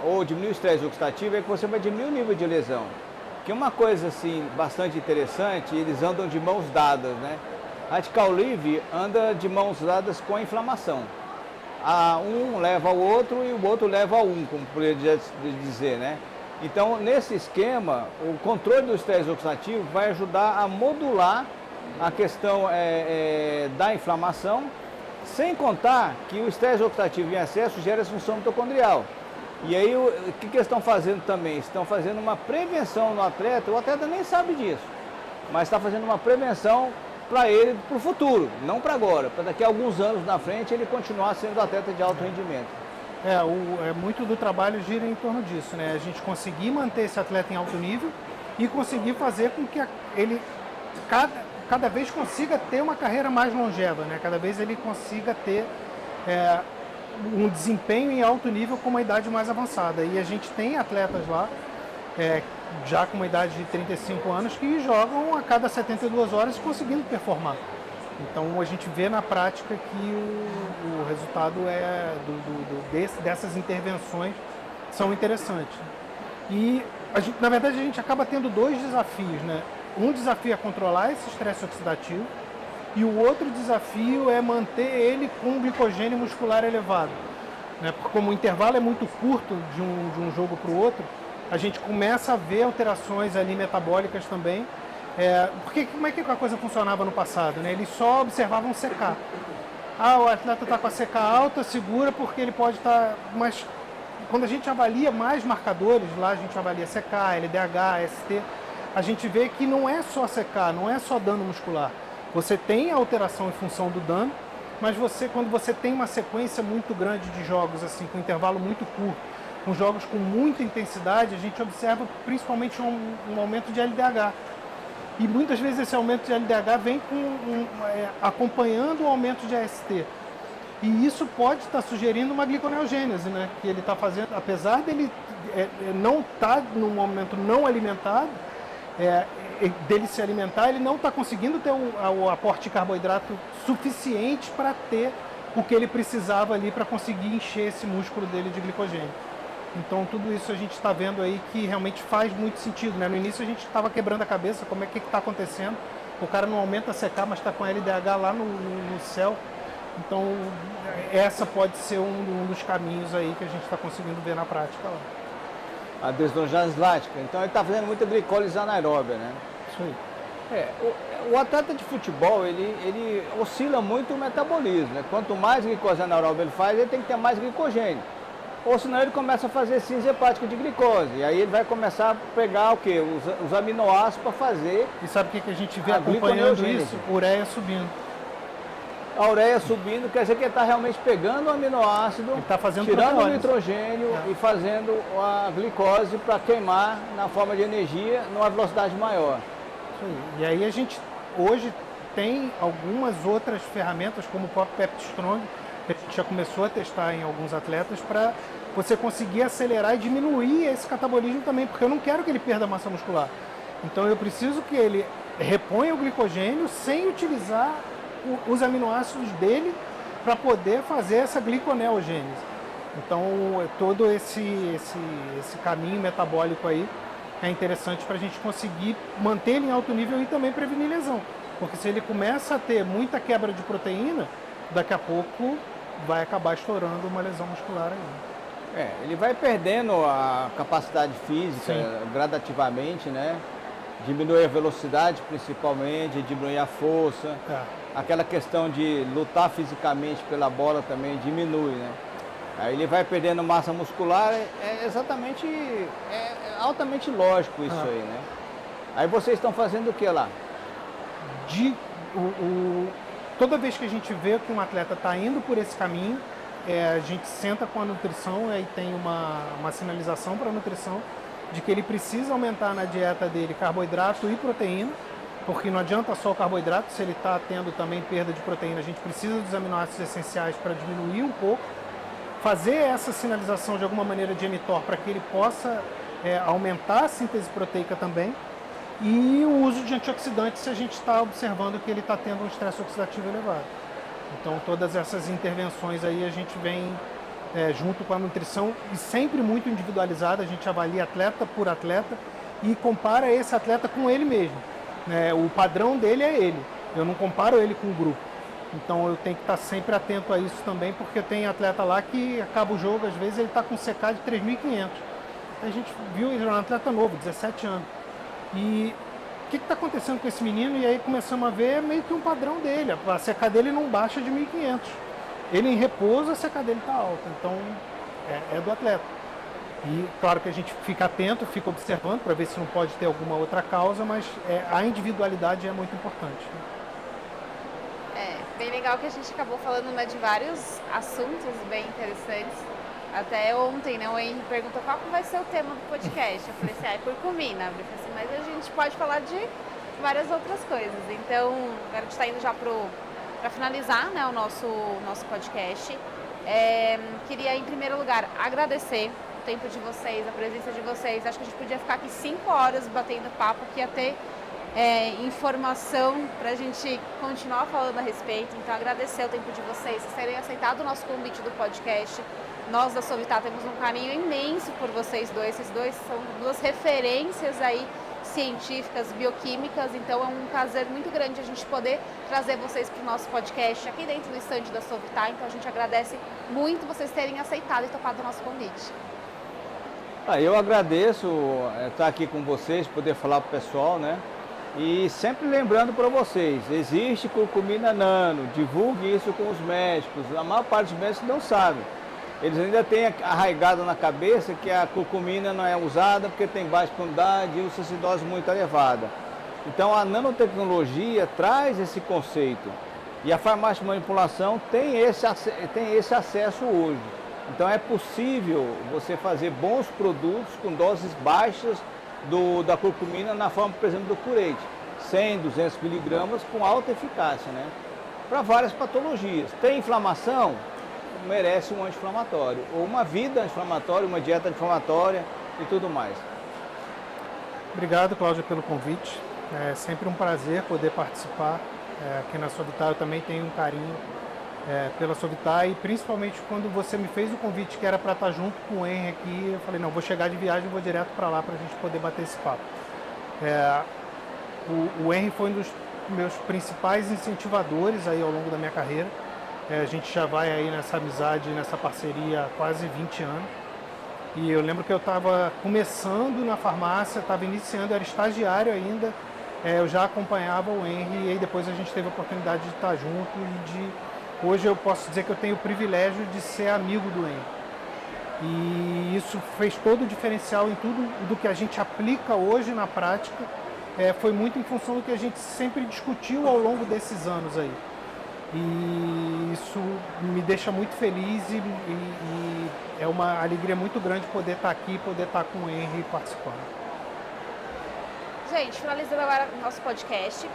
ou diminuir o estresse oxidativo, é que você vai diminuir o nível de lesão. Que é uma coisa assim, bastante interessante, eles andam de mãos dadas, né? Radical livre anda de mãos dadas com a inflamação. Um leva ao outro e o outro leva a um, como poderia dizer, né? Então, nesse esquema, o controle do estresse oxidativo vai ajudar a modular a questão da inflamação, sem contar que o estresse oxidativo em excesso gera disfunção mitocondrial. E aí, o que eles estão fazendo também? Estão fazendo uma prevenção no atleta, o atleta nem sabe disso, mas está fazendo uma prevenção para ele para o futuro, não para agora, para daqui a alguns anos na frente ele continuar sendo atleta de alto rendimento. Muito do trabalho gira em torno disso, né? A gente conseguir manter esse atleta em alto nível e conseguir fazer com que ele cada vez consiga ter uma carreira mais longeva, né? Cada vez ele consiga ter um desempenho em alto nível com uma idade mais avançada. E a gente tem atletas lá, já com uma idade de 35 anos, que jogam a cada 72 horas conseguindo performar. Então a gente vê na prática que o resultado dessas intervenções são interessantes. E na verdade a gente acaba tendo dois desafios, né? Um desafio é controlar esse estresse oxidativo e o outro desafio é manter ele com um glicogênio muscular elevado, né? Porque como o intervalo é muito curto de um jogo para o outro, a gente começa a ver alterações ali metabólicas também. Porque como é que a coisa funcionava no passado, né? Eles só observavam secar. O atleta está com a CK alta, segura porque ele pode estar... Mas quando a gente avalia mais marcadores, lá a gente avalia CK, LDH, ST, a gente vê que não é só CK, não é só dano muscular. Você tem a alteração em função do dano, mas quando você tem uma sequência muito grande de jogos, assim, com intervalo muito curto, com jogos com muita intensidade, a gente observa principalmente um aumento de LDH. E muitas vezes esse aumento de LDH vem acompanhando o aumento de AST. E isso pode estar sugerindo uma gliconeogênese, né? Que ele está fazendo, apesar dele não estar num momento não alimentado, dele se alimentar, ele não está conseguindo ter o aporte de carboidrato suficiente para ter o que ele precisava ali para conseguir encher esse músculo dele de glicogênio. Então tudo isso a gente está vendo aí que realmente faz muito sentido, né? No início a gente estava quebrando a cabeça, como é que está acontecendo, o cara não aumenta a CK, mas está com a LDH lá no céu. Então essa pode ser um dos caminhos aí que a gente está conseguindo ver na prática lá. A desdrogênese lática, então ele está fazendo muita glicólise anaeróbia, né? Isso aí. O atleta de futebol, ele oscila muito o metabolismo, né? Quanto mais glicose anaeróbia ele faz, ele tem que ter mais glicogênio. Ou senão ele começa a fazer síntese hepática de glicose. E aí ele vai começar a pegar o quê? Os aminoácidos para fazer. E sabe o que a gente vê acompanhando isso? Ureia subindo. A ureia subindo quer dizer que ele está realmente pegando o aminoácido, tirando o nitrogênio e fazendo a glicose para queimar na forma de energia numa velocidade maior. Isso aí. E aí a gente hoje tem algumas outras ferramentas, como o próprio PeptiStrong, que a gente já começou a testar em alguns atletas, para você conseguir acelerar e diminuir esse catabolismo também, porque eu não quero que ele perda massa muscular. Então eu preciso que ele reponha o glicogênio sem utilizar os aminoácidos dele para poder fazer essa gliconeogênese. Então todo esse caminho metabólico aí é interessante para a gente conseguir manter ele em alto nível e também prevenir lesão. Porque se ele começa a ter muita quebra de proteína, daqui a pouco vai acabar estourando uma lesão muscular aí. Ele vai perdendo a capacidade física gradativamente, né? Diminuir a velocidade principalmente, diminuir a força. Aquela questão de lutar fisicamente pela bola também diminui, né? Aí ele vai perdendo massa muscular, é altamente lógico isso aí, né? Aí vocês estão fazendo o que lá? Toda vez que a gente vê que um atleta está indo por esse caminho, a gente senta com a nutrição e tem uma sinalização para a nutrição de que ele precisa aumentar na dieta dele carboidrato e proteína, porque não adianta só o carboidrato, se ele está tendo também perda de proteína, a gente precisa dos aminoácidos essenciais para diminuir um pouco, fazer essa sinalização de alguma maneira de mTOR para que ele possa aumentar a síntese proteica também, e o uso de antioxidantes se a gente está observando que ele está tendo um estresse oxidativo elevado. Então todas essas intervenções aí a gente vem junto com a nutrição e sempre muito individualizada, a gente avalia atleta por atleta e compara esse atleta com ele mesmo. O padrão dele é ele, eu não comparo ele com o grupo. Então eu tenho que estar sempre atento a isso também, porque tem atleta lá que acaba o jogo, às vezes ele está com CK de 3.500. A gente viu ele, é um atleta novo, 17 anos. E o que está acontecendo com esse menino? E aí começamos a ver meio que um padrão dele. A CK dele não baixa de 1.500. Ele em repouso, a CK dele está alta. Então é do atleta. E claro que a gente fica atento, fica observando para ver se não pode ter alguma outra causa, mas a individualidade é muito importante. Bem legal que a gente acabou falando, né, de vários assuntos bem interessantes. Até ontem, né, o Henry perguntou qual que vai ser o tema do podcast. Eu falei assim, é curcumina. Eu falei assim, mas a gente pode falar de várias outras coisas. Então, agora a gente está indo já para finalizar, né, o nosso podcast. Queria, em primeiro lugar, agradecer o tempo de vocês, a presença de vocês. Acho que a gente podia ficar aqui 5 horas batendo papo, que ia ter informação para a gente continuar falando a respeito. Então, agradecer o tempo de vocês terem aceitado o nosso convite do podcast. Nós da Sovitá temos um carinho imenso por vocês dois. Vocês dois são duas referências aí científicas, bioquímicas, então é um prazer muito grande a gente poder trazer vocês para o nosso podcast aqui dentro do estande da Sovitá. Então a gente agradece muito vocês terem aceitado e topado o nosso convite. Eu agradeço estar aqui com vocês, poder falar para o pessoal, né? E sempre lembrando para vocês, existe curcumina nano, divulgue isso com os médicos. A maior parte dos médicos não sabe. Eles ainda têm arraigado na cabeça que a curcumina não é usada porque tem baixa quantidade e usa-se dose muito elevada. Então a nanotecnologia traz esse conceito e a farmácia de manipulação tem esse acesso hoje. Então é possível você fazer bons produtos com doses baixas da curcumina na forma, por exemplo, do curete, 100, 200 miligramas com alta eficácia, né? Para várias patologias. Tem inflamação? Merece um anti-inflamatório, ou uma vida anti-inflamatória, uma dieta anti-inflamatória e tudo mais. Obrigado, Cláudia, pelo convite. É sempre um prazer poder participar aqui na Sovitá. Eu também tenho um carinho pela Sovitá e principalmente quando você me fez o convite que era para estar junto com o Henry aqui, eu falei, não, vou chegar de viagem e vou direto para lá para a gente poder bater esse papo. O Henry foi um dos meus principais incentivadores aí ao longo da minha carreira. A gente já vai aí nessa amizade, nessa parceria há quase 20 anos. E eu lembro que eu estava começando na farmácia, estava iniciando, era estagiário ainda. Eu já acompanhava o Henry e aí depois a gente teve a oportunidade de estar junto e hoje eu posso dizer que eu tenho o privilégio de ser amigo do Henry. E isso fez todo o diferencial em tudo do que a gente aplica hoje na prática. Foi muito em função do que a gente sempre discutiu ao longo desses anos aí. E isso me deixa muito feliz e é uma alegria muito grande poder estar aqui, poder estar com o Henry participando. Gente, finalizando agora o nosso podcast,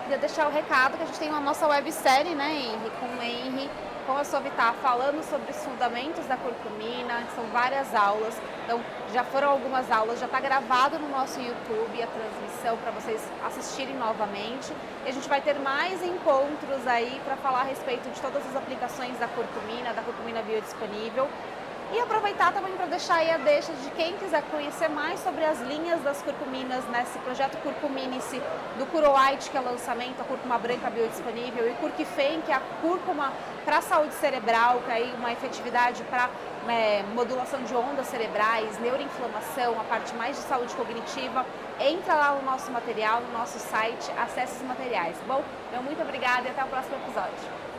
queria deixar o recado que a gente tem uma nossa websérie, né, Henry, com o Henry, com a Sovitá, falando sobre os fundamentos da curcumina, são várias aulas, então já foram algumas aulas, já está gravado no nosso YouTube a transmissão para vocês assistirem novamente, e a gente vai ter mais encontros aí para falar a respeito de todas as aplicações da curcumina biodisponível. E aproveitar também para deixar aí a deixa de quem quiser conhecer mais sobre as linhas das curcuminas nesse projeto Curcuminice do Curoite, que é lançamento, a cúrcuma branca biodisponível, e Curcifem, que é a cúrcuma para a saúde cerebral, que é aí uma efetividade para modulação de ondas cerebrais, neuroinflamação, a parte mais de saúde cognitiva. Entra lá no nosso material, no nosso site, acesse os materiais. Bom, muito obrigada e até o próximo episódio.